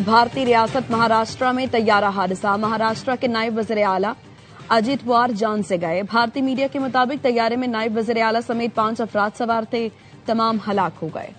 भारतीय रियासत महाराष्ट्र में तैयारा हादसा। महाराष्ट्र के नायब वज़ीर आला अजित पवार जान से गए। भारतीय मीडिया के मुताबिक तैयारे में नायब वज़ीर आला समेत 5 अफराद सवार थे। तमाम हलाक हो गए।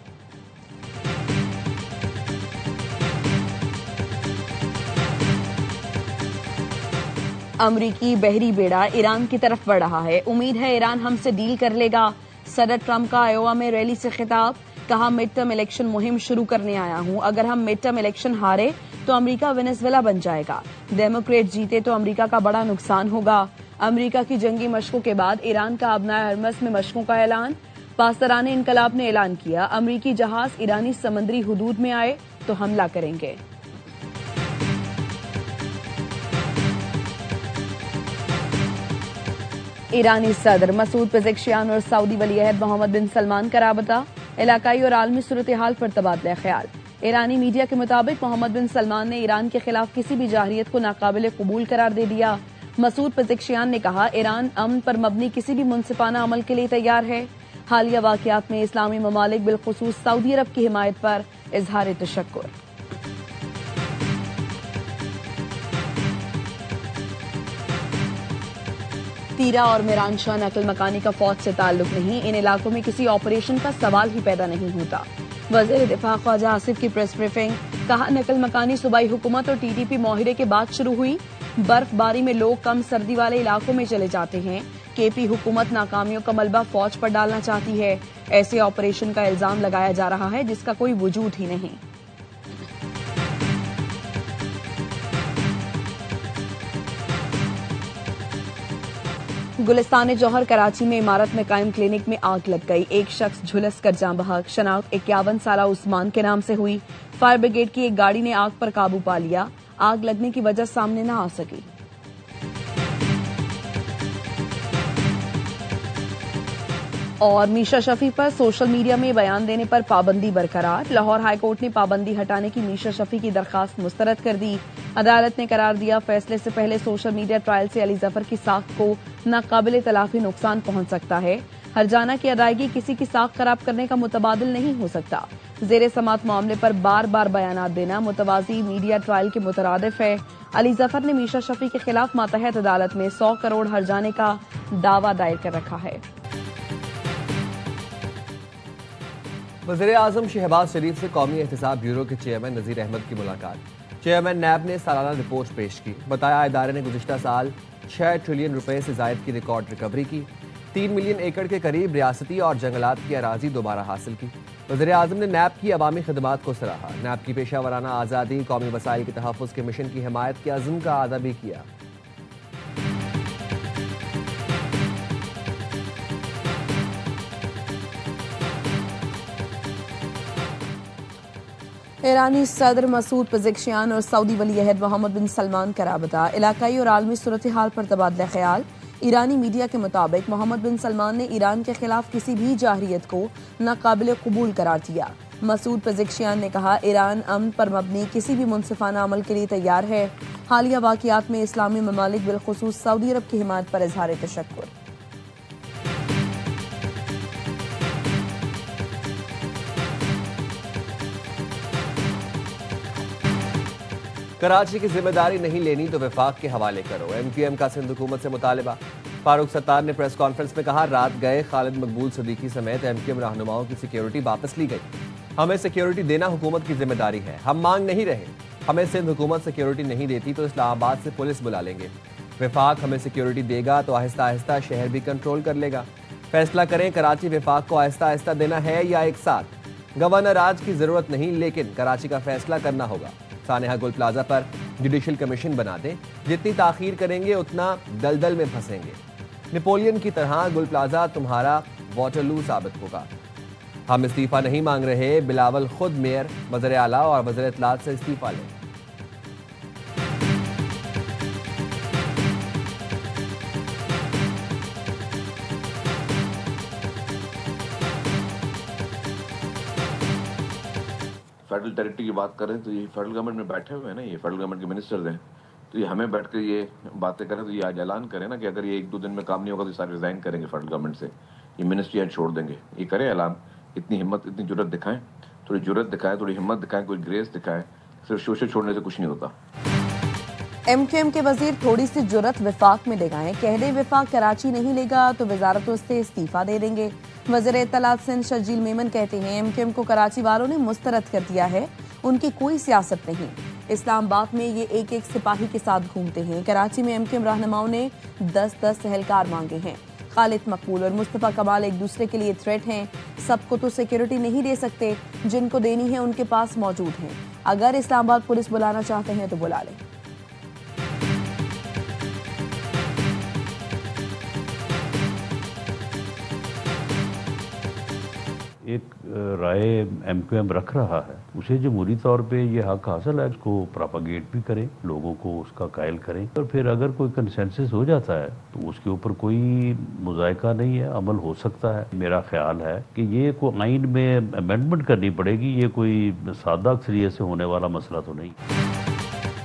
अमरीकी बहरी बेड़ा ईरान की तरफ बढ़ रहा है। उम्मीद है ईरान हमसे डील कर लेगा। सदर ट्रंप का आयोवा में रैली से खिताब। कहा, मिड टर्म इलेक्शन मुहिम शुरू करने आया हूं। अगर हम मिड टर्म इलेक्शन हारे तो अमेरिका वेनेजुएला बन जाएगा। डेमोक्रेट जीते तो अमेरिका का बड़ा नुकसान होगा। अमेरिका की जंगी मशकों के बाद ईरान का अबनाए हरमस में मशकों का ऐलान। पासदाराने इनकलाब ने ऐलान किया, अमेरिकी जहाज ईरानी समंदरी हुदूद में आए तो हमला करेंगे। ईरानी सदर मसूद पेज़ेश्कियान और सऊदी वली-अहद मोहम्मद बिन सलमान का राबता। इलाकाई और आलमी सूरत हाल पर तबादला ख्याल। ईरानी मीडिया के मुताबिक मोहम्मद बिन सलमान ने ईरान के खिलाफ किसी भी जाहिरियत को नाकाबिल कबूल करार दे दिया। मसूद पेज़ेश्कियान ने कहा, ईरान अमन पर मबनी किसी भी मुनसिफाना अमल के लिए तैयार है। हालिया वाकयात में इस्लामी ममालिक बिलखुसूस सऊदी अरब की हिमायत पर इजहार तशक्कुर। तीरा और मिरानशाह नकल मकानी का फौज से ताल्लुक नहीं। इन इलाकों में किसी ऑपरेशन का सवाल ही पैदा नहीं होता। वज़ीर दिफा ख्वाजा आसिफ की प्रेस ब्रीफिंग। कहा, नकल मकानी सूबाई हुकूमत और टीटीपी मुआहिदे के बाद शुरू हुई। बर्फबारी में लोग कम सर्दी वाले इलाकों में चले जाते हैं। केपी हुकूमत नाकामियों का मलबा फौज पर डालना चाहती है। ऐसे ऑपरेशन का इल्जाम लगाया जा रहा है जिसका कोई वजूद ही नहीं। गुलिस्तान जौहर कराची में इमारत में कायम क्लिनिक में आग लग गई। एक शख्स झुलस कर जाँ बहक। शनाख्त 51 साला उस्मान के नाम से हुई। फायर ब्रिगेड की एक गाड़ी ने आग पर काबू पा लिया। आग लगने की वजह सामने न आ सकी। और मीशा शफी पर सोशल मीडिया में बयान देने पर पाबंदी बरकरार। लाहौर हाईकोर्ट ने पाबंदी हटाने की मीशा शफी की दरखास्त मुस्तरद कर दी। अदालत ने करार दिया, फैसले से पहले सोशल मीडिया ट्रायल से अली जफर की साख को नाकाबिले तलाफी नुकसान पहुंच सकता है। हरजाना की अदायगी किसी की साख खराब करने का मुतबादिल नहीं हो सकता। जेर समात मामले पर बार बार बयानात देना मुतवाजी मीडिया ट्रायल के मुतरादिफ है। अली जफर ने मीशा शफी के खिलाफ मातहत अदालत में 100 करोड़ हरजाने का दावा दायर कर रखा है। वज़ीर आज़म शहबाज शरीफ से कौमी एहतसाब ब्यूरो के चेयरमैन नज़ीर अहमद की मुलाकात। चेयरमैन नैब ने सालाना रिपोर्ट पेश की। बताया, इदारे ने गुज़िश्ता साल 6 ट्रिलियन रुपए से जायद की रिकॉर्ड रिकवरी की। 3 मिलियन एकड़ के करीब रियासती और जंगलात की अराजी दोबारा हासिल की। वज़ीर आज़म ने नैब की अवामी खदमात को सराहा। नैब की पेशा वराना आज़ादी, कौमी वसाइल के तहफ़्फ़ुज़ के मिशन की हिमायत के अज़्म का अदा भी किया। ईरानी सदर मसूद पेज़ेश्कियान और सऊदी वली-अहद मोहम्मद बिन सलमान का राबता। इलाकाई और आलमी सूरत हाल पर तबादला ख्याल। ईरानी मीडिया के मुताबिक मोहम्मद बिन सलमान ने ईरान के खिलाफ किसी भी जाहिरियत को नाकाबिल कबूल करार दिया। मसूद पेज़ेश्कियान ने कहा, ईरान अमन पर मबनी किसी भी मुनसिफाना अमल के लिए तैयार है। हालिया वाकयात में इस्लामी ममालिक बिलखुसूस सऊदी अरब की हिमायत पर इजहार तशक्कुर। कराची की जिम्मेदारी नहीं लेनी तो विफाक के हवाले करो। MQM का सिंध हुकूमत से मुतालबा। फारूक सत्तार ने प्रेस कॉन्फ्रेंस में कहा, रात गए खालिद मकबूल सदीकी समेत MQM रहनुमाओं की सिक्योरिटी वापस ली गई। हमें सिक्योरिटी देना हुकूमत की जिम्मेदारी है। हम मांग नहीं रहे। हमें सिंध हुकूमत सिक्योरिटी नहीं देती तो इस्लामाबाद से पुलिस बुला लेंगे। विफाक हमें सिक्योरिटी देगा तो आहिस्ता आहिस्ता शहर भी कंट्रोल कर लेगा। फैसला करें, कराची विफाक को आहिस्ता आहिस्ता देना है या एक साथ। गवर्नर आज की जरूरत नहीं, लेकिन कराची का फैसला करना होगा। सानेहा गुल प्लाजा पर जुडिशल कमीशन बना दें। जितनी ताखीर करेंगे उतना दलदल में फंसेंगे। नेपोलियन की तरह गुल प्लाजा तुम्हारा वाटरलू साबित होगा। हम इस्तीफा नहीं मांग रहे। बिलावल खुद मेयर, वज़ीर आला और वज़ीर इत्तलात से इस्तीफा लें। फेडरल टेरिटरी की बात करें तो ये फेडरल गवर्नमेंट में बैठे हुए हैं ना, ये फेडरल गवर्नमेंट के मिनिस्टर्स हैं, तो ये हमें बैठ कर ये बातें करें तो ये आज ऐलान करें ना कि अगर ये 1-2 दिन में काम नहीं होगा तो ये सारे रिजाइन करेंगे फेडरल गवर्नमेंट से, ये मिनिस्ट्री आज छोड़ देंगे। ये करें ऐलान, इतनी हिम्मत, इतनी जुर्रत दिखाएं, थोड़ी जुर्रत दिखाएं, थोड़ी हिम्मत दिखाएं, कोई ग्रेस दिखाएं सिर्फ शोषण छोड़ने से कुछ नहीं होता। एमक्यूएम के वजीर थोड़ी सी जुर्रत विफाक में दिखाएं, कह दे विफाक कराची नहीं लेगा तो वजारतों से इस्तीफा दे देंगे। वज़ीर इत्तलात सिंध शर्जील मेमन कहते हैं एमक्यूएम को कराची वालों ने मुस्तरद कर दिया है, उनकी कोई सियासत नहीं। इस्लामाबाद में ये एक एक सिपाही के साथ घूमते हैं। कराची में एमक्यूएम रहनुमाओं ने 10-10 एहलकार मांगे हैं। खालिद मकबूल और मुस्तफा कमाल एक दूसरे के लिए थ्रेट हैं। सबको तो सिक्योरिटी नहीं दे सकते, जिनको देनी है उनके पास मौजूद हैं। अगर इस्लामाबाद पुलिस बुलाना चाहते हैं तो बुला लें। एक राय एमक्यूएम रख रहा है, उसे जमहूरी तौर पे ये हक हासिल है, उसको प्रोपागेट भी करें, लोगों को उसका कायल करें, और फिर अगर कोई कंसेंसस हो जाता है तो उसके ऊपर कोई मुज़ायका नहीं है, अमल हो सकता है। मेरा ख्याल है कि ये कोई आइन में अमेंडमेंट करनी पड़ेगी, ये कोई सादा अक्सरियत से होने वाला मसला तो नहीं।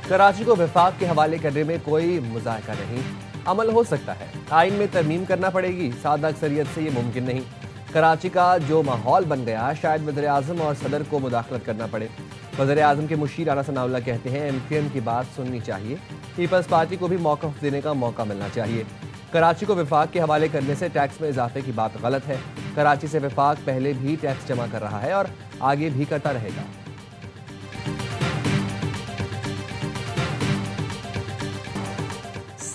कराची को विफाक के हवाले करने में कोई मुज़ायका नहीं, अमल हो सकता है। आइन में तरमीम करना पड़ेगी, सादा अक्सरियत से ये मुमकिन नहीं। कराची का जो माहौल बन गया, शायद वज़ीर-ए-आज़म और सदर को मुदाखलत करना पड़े। वज़ीर-ए-आज़म के मुशीर आला सनाउल्लाह कहते हैं एमक्यूएम की बात सुननी चाहिए, पीपल्स पार्टी को भी मौक़िफ़ देने का मौका मिलना चाहिए। कराची को विफाक के हवाले करने से टैक्स में इजाफे की बात गलत है। कराची से विफाक पहले भी टैक्स जमा कर रहा है और आगे भी करता रहेगा।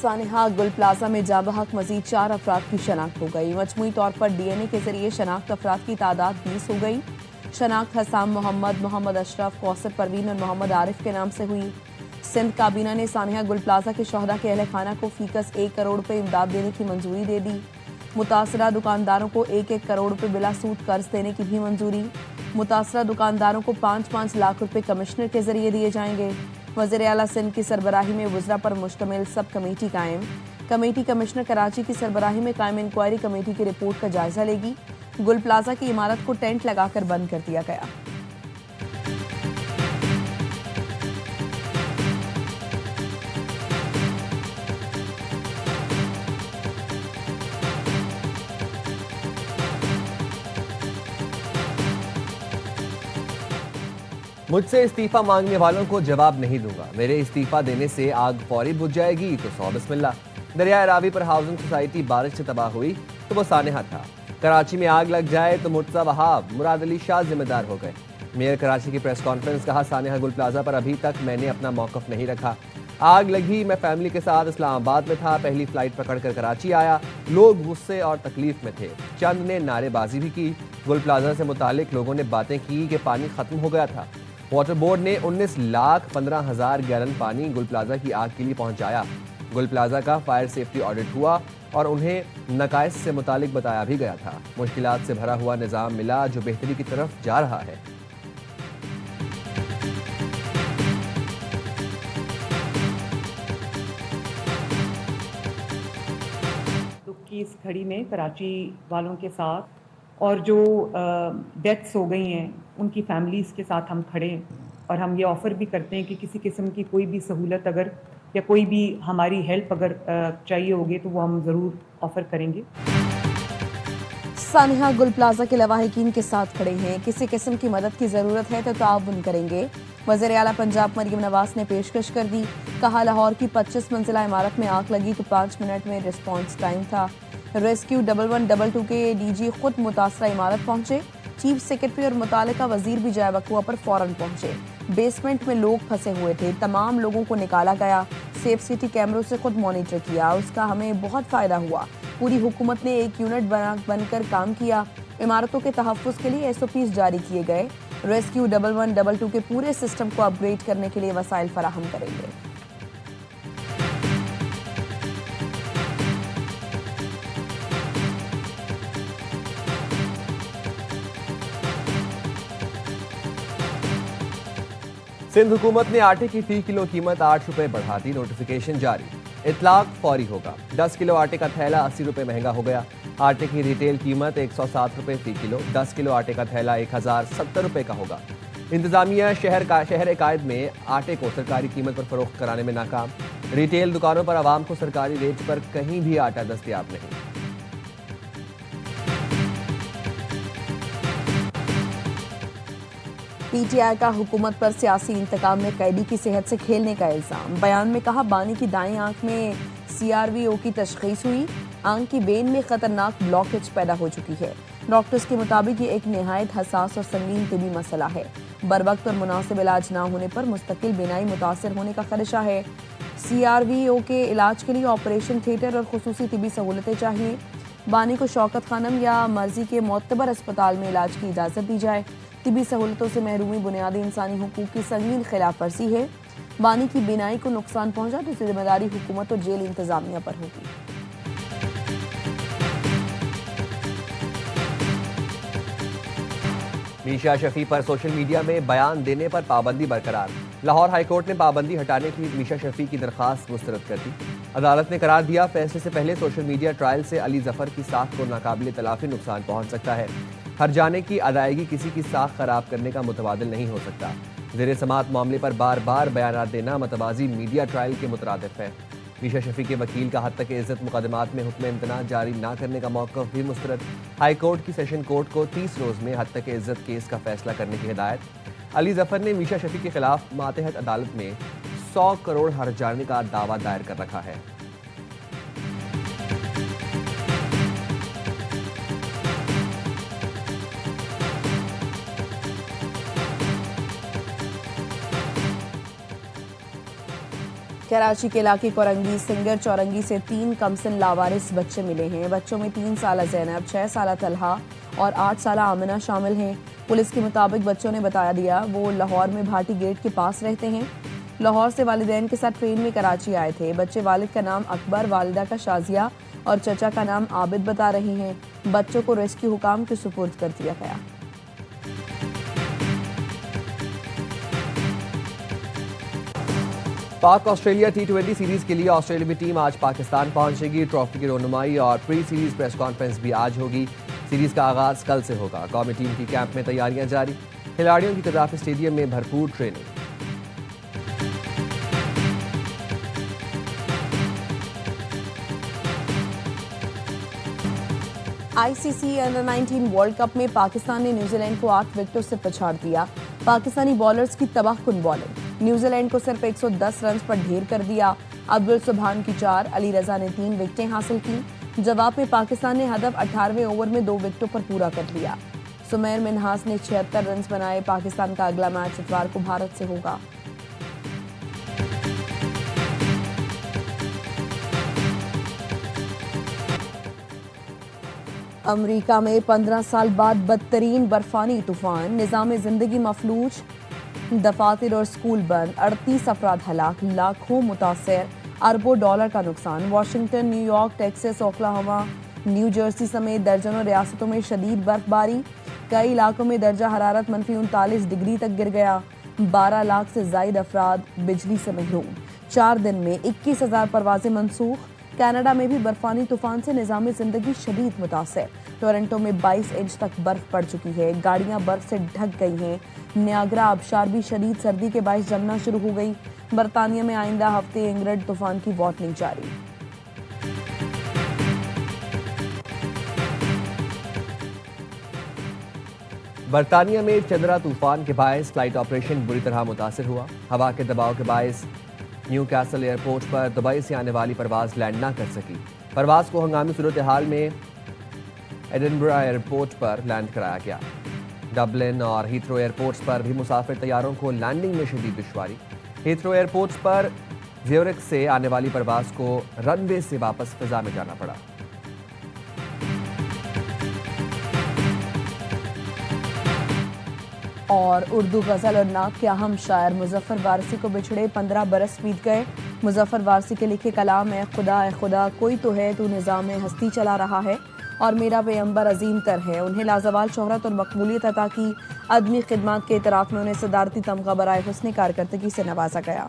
सानिहा गुल प्लाजा में जाबहक मजीद 4 अफराद की शनाख्त हो गई। मजमूई तौर पर डीएनए के जरिए शनाख्त अफराद की तादाद 20 हो गई। शनाख्त हसाम मोहम्मद, मोहम्मद अशरफ, कौसर परवीन और मोहम्मद आरिफ के नाम से हुई। सिंध काबीना ने सानिहा गुल प्लाजा के शोहदा के अहल खाना को फीकस 1 करोड़ रुपए इमदाद देने की मंजूरी दे दी। मुतासरा दुकानदारों को 1-1 करोड़ रुपए बिला सूद कर्ज देने की भी मंजूरी। मुतासरा दुकानदारों को 5-5 लाख रुपए कमिश्नर के जरिए दिए जाएंगे। वज़ीर आला सिंध की सरबराही में वज़रा पर मुश्तमिल सब कमेटी कायम। कमेटी कमिश्नर कराची की सरबराही में कायम इंक्वायरी कमेटी की रिपोर्ट का जायजा लेगी। गुल प्लाजा की इमारत को टेंट लगाकर बंद कर दिया गया। मुझसे इस्तीफा मांगने वालों को जवाब नहीं दूंगा। मेरे इस्तीफा देने से आग फौरी बुझ जाएगी तो 100 बिस्मिल्लाह। दरिया रावी पर हाउसिंग सोसाइटी बारिश से तबाह हुई तो वो सानेहा था। कराची में आग लग जाए तो मुर्तज़ा वहाब, मुराद अली शाह जिम्मेदार हो गए। मेयर कराची की प्रेस कॉन्फ्रेंस, कहा सानेहा गुल प्लाजा पर अभी तक मैंने अपना मौक़िफ़ नहीं रखा। आग लगी, मैं फैमिली के साथ इस्लामाबाद में था, पहली फ्लाइट पकड़कर कराची आया। लोग गुस्से और तकलीफ में थे, चंद ने नारेबाजी भी की। गुल प्लाजा से मुतालिक लोगों ने बातें की कि पानी खत्म हो गया था। वाटर बोर्ड ने 19,15,000 गैलन पानी गुल प्लाजा की आग के लिए पहुंचाया। गुल प्लाजा का फायर सेफ्टी ऑडिट हुआ और उन्हें नकाइस से मुतालिक बताया भी गया था। मुश्किलात से भरा हुआ निज़ाम मिला जो बेहतरी की तरफ जा रहा है। दुख की इस घड़ी में कराची वालों के साथ और जो डेथ्स हो गई हैं उनकी फैमिलीज़ के साथ हम खड़े हैं और हम ये ऑफ़र भी करते हैं कि किसी किस्म की कोई भी सहूलत अगर या कोई भी हमारी हेल्प अगर चाहिए होगी तो वो हम ज़रूर ऑफ़र करेंगे। सानिहा गुल प्लाजा के लवाहिकीन के साथ खड़े हैं, किसी किस्म की मदद की ज़रूरत है तो ताउन करेंगे। वज़ीर आला पंजाब मरियम नवाज ने पेशकश कर दी, कहा लाहौर की 25 मंजिला इमारत में आग लगी तो 5 मिनट में रिस्पॉन्स टाइम था। रेस्क्यू 1112 के डीजी खुद मुतासरा इमारत पहुंचे। चीफ सेक्रेटरी और मुतालिका वजीर भी जाए वकुआ पर फौरन पहुंचे। बेसमेंट में लोग फंसे हुए थे, तमाम लोगों को निकाला गया। सेफ सिटी कैमरों से खुद मॉनिटर किया, उसका हमें बहुत फायदा हुआ। पूरी हुकूमत ने एक यूनिट बनकर काम किया। इमारतों के तहफ़्फ़ुज़ के लिए SOPs जारी किए गए। रेस्क्यू 1112 के पूरे सिस्टम को अपग्रेड करने के लिए वसाइल फराहम करेंगे। सिंध हुकूमत ने आटे की फी किलो कीमत 8 रुपए बढ़ा दी, नोटिफिकेशन जारी। इतलाक फौरी होगा। 10 किलो आटे का थैला 80 रुपए महंगा हो गया। आटे की रिटेल कीमत 107 रुपए फी किलो। 10 किलो आटे का थैला 1070 रुपए का होगा। इंतजामिया शहर कायद में आटे को सरकारी कीमत पर फरोख्त कराने में नाकाम। रिटेल दुकानों पर आवाम को सरकारी रेट पर कहीं भी आटा दस्तयाब नहीं। पीटीआई का हुकूमत पर सियासी इंतकाम में कैदी की सेहत से खेलने का इल्जाम। बयान में कहा, बानी की दाएं आंख में CRVO की तशखीस हुई, आंख की बेन में खतरनाक ब्लॉकेज पैदा हो चुकी है। डॉक्टर्स के मुताबिक ये एक निहायत हसास और संगीन तिबी मसला है। बरवक्त और मुनासिब इलाज न होने पर मुस्तकिल बीनाई मुतासर होने का खदशा है। CRVO के इलाज के लिए ऑपरेशन थिएटर और खुसूसी तिबी सहूलतें चाहिए। बानी को शौकत खानम या मर्जी के मोतबर अस्पताल में इलाज की इजाज़त दी जाए। तिबी सहूलतों से महरूमी बुनियादी इंसानी हुकूक की संगीन खिलाफ वर्जी है। बानी की बीनाई को नुकसान पहुंचा तो जिम्मेदारी हुकूमत और जेल इंतजामिया पर होगी। मीशा शफी पर सोशल मीडिया में बयान देने पर पाबंदी बरकरार। लाहौर हाईकोर्ट ने पाबंदी हटाने की मीशा शफी की दरखास्त मुस्तरद कर दी। अदालत ने करार दिया, फैसले से पहले सोशल मीडिया ट्रायल से अली जफर की साख को नाकाबिल तलाफी नुकसान पहुंच सकता है। हर जाने की अदायगी किसी की साख खराब करने का मुतबादिल नहीं हो सकता। ज़ेरे समात मामले पर बार बार बयान देना मतवाजी मीडिया ट्रायल के मुतरादिफ है। मीशा शफी के वकील का हद तक इज्जत मुकदमात में हुक्म इम्तना जारी न करने का मौक़िफ़ भी मुस्तरद। हाई कोर्ट की सेशन कोर्ट को 30 रोज़ में हद तक इज्जत केस का फैसला करने की हिदायत। अली जफर ने मीशा शफी के खिलाफ मातहत अदालत में 100 करोड़ हर जाने का दावा दायर कर रखा है। कराची के इलाके कोरंगी सिंगर चौरंगी से 3 कमसिन लावारिस बच्चे मिले हैं। बच्चों में 3 साला जैनब, 6 साला तलहा और 8 साला आमिना शामिल हैं। पुलिस के मुताबिक बच्चों ने बताया दिया वो लाहौर में भाटी गेट के पास रहते हैं। लाहौर से वालिदैन के साथ ट्रेन में कराची आए थे। बच्चे वालिद का नाम अकबर, वालिदा का शाजिया और चचा का नाम आबिद बता रहे हैं। बच्चों को रेस्क्यू हुकाम के सुपुर्द कर दिया गया। पाक ऑस्ट्रेलिया T20 सीरीज के लिए ऑस्ट्रेलिया की टीम आज पाकिस्तान पहुंचेगी। ट्रॉफी की रोनुमाई और प्री सीरीज प्रेस कॉन्फ्रेंस भी आज होगी। सीरीज का आगाज कल से होगा। कौमी टीम की कैंप में तैयारियां जारी। खिलाड़ियों की कदाफी स्टेडियम में भरपूर training. ICC under 19 world cup में पाकिस्तान ने न्यूजीलैंड को 8 विकेटों से पछाड़ दिया। पाकिस्तानी बॉलर्स की तबाहकुन बॉलिंग, न्यूजीलैंड को सिर्फ 110 रन पर ढेर कर दिया। अब्दुल सुभान की 4, अली रजा ने 3 विकेटें हासिल की। जवाब में पाकिस्तान ने हदफ 18वें ओवर में 2 विकेटों पर पूरा कर लिया। सुमैर मिन्हास ने 76 रन बनाए। पाकिस्तान का अगला मैच इतवार को भारत से होगा। अमेरिका में 15 साल बाद बदतरीन बर्फानी तूफान, निज़ाम जिंदगी मफलूज, दफातर और स्कूल बंद, 38 अफराद हलाक, लाखों मुतासर, अरबों डॉलर का नुकसान। Washington, New York, Texas, Oklahoma, new Jersey समेत दर्जनों रियासतों में शदीद बर्फबारी। कई इलाकों में दर्जा हरारत -39 डिग्री तक गिर गया। 12 लाख से ज्यादा अफराद बिजली से महरूम। 4 दिन में 21,000 परवाजें मनसूख। कनाडा में भी बर्फानी तूफान से निज़ाम जिंदगी शदीद मुतासर। टोरंटो में 22 इंच तक बर्फ पड़ चुकी है। गाड़ियां बर्फ से ढक गई हैं। नियाग्रा आबशार भी शदीद सर्दी के बायस जमना शुरू हो गई। बरतानिया में आइंदा हफ्ते इंग्रड तूफान की वार्निंग जारी। बरतानिया में चंद्रा तूफान के बायस फ्लाइट ऑपरेशन बुरी तरह मुतासर हुआ। हवा के दबाव के बायस न्यू कैसल एयरपोर्ट पर दुबई से आने वाली परवाज लैंड ना कर सकी। परवाज को हंगामी सूरत हाल में एडिनबरा एयरपोर्ट पर लैंड कराया गया। डबलिन और हीथ्रो एयरपोर्ट्स पर भी मुसाफिर तैयारों को लैंडिंग में शदीद दुश्वारी। हीथ्रो एयरपोर्ट्स पर ज्यूरिख से आने वाली परवाज को रनवे से वापस फिजा में जाना पड़ा। और उर्दू गजल और नात के अहम शायर मुजफ्फर वारसी को बिछड़े 15 बरस बीत गए। मुजफ्फर वारसी के लिखे कलाम ए खुदा कोई तो है तू निज़ाम हस्ती चला रहा है और मेरा पैगंबर अजीम तर है। उन्हें लाजवाल शोहरत और मकबूलियत अता की। अदमी खिदमत के इतराफ़ में उन्हें सदारती तमगा बराए हुस्न कारकर्दगी से नवाजा गया।